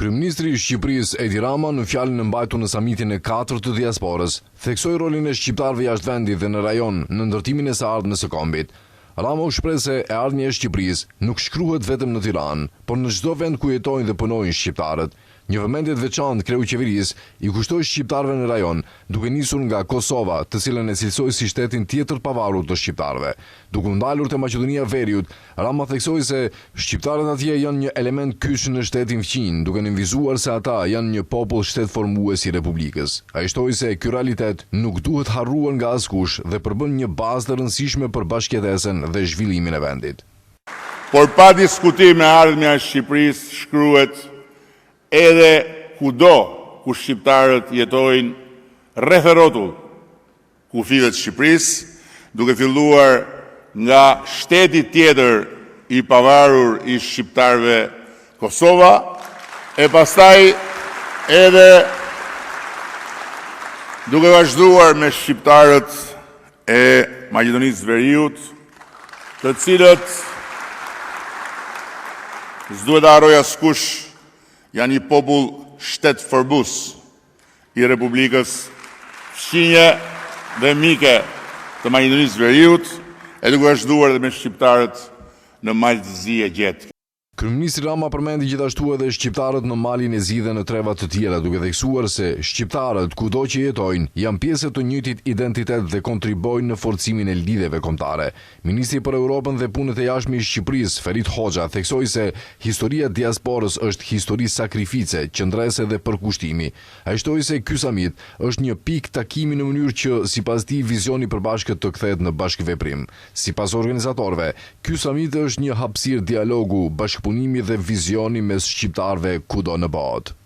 Kryeministri i Shqipërisë Edi Rama në fjalën e mbajtur në samitin e 4 të diasporës, theksoi rolin e shqiptarëve jashtë vendit dhe në rajon në ndërtimin e së ardhmës së kombit. Rama u shpreh se e ardhmja e Shqipërisë nuk shkruhet vetëm në Tiranë, por në çdo vend ku jetojnë dhe punojnë shqiptarët. Një vëmendje të veçantë kreu qeverisë i kushtoi shqiptarëve në rajon, duke nisur nga Kosova, të cilën e cilësoi si shtetin tjetër pavarur të shqiptarëve. Duke u ndalur te Maqedonia e Veriut, Rama theksoi se shqiptarët atje janë një element kyç në shtetin fqin, duke nënvizuar se ata janë një popull shtet formues i Republikës. Ai shtoi se ky realitet nuk duhet harruar nga askush dhe përbën një bazë të rëndësishme për bashkëjetesën dhe zhvillimin e vendit. Por pa diskutim e ardhmja e Shqipërisë shkruhet edhe kudo ku shqiptarët jetojnë rreth e rrotull kufive të Shqipërisë, duke filluar nga shteti tjetër i pavarur i shqiptarëve Kosova, e pastaj edhe duke vazhduar me shqiptarët e Maqedonisë Veriut, të cilët s'duhet të harrojë askush janë një popull shtet forbus i Republikës fqinje dhe mike të Maqedonisë Veriut, e duke vazhduar edhe me shqiptarët në Malzi e Gjetë. Kryeministri Rama përmendi gjithashtu edhe shqiptarët në Malin e Zi dhe në treva të tjera, duke theksuar se shqiptarët kudo që jetojnë janë pjesë të njëjtit identitet dhe kontribojnë në forcimin e lidhjeve kombëtare. Ministri për Europën dhe punët e jashtme i Shqipërisë, Ferit Hoxha, theksoi se historia e diasporës është histori sakrifice, qëndrese dhe përkushtimi. Ai shtoi se ky samit është një pikë takimi në mënyrë që sipas tij vizioni i përbashkët të kthehet në bashkëveprim. Sipas organizatorëve, ky samit është një hapësirë dialogu, punimi dhe vizioni mes shqiptarëve kudo në botë.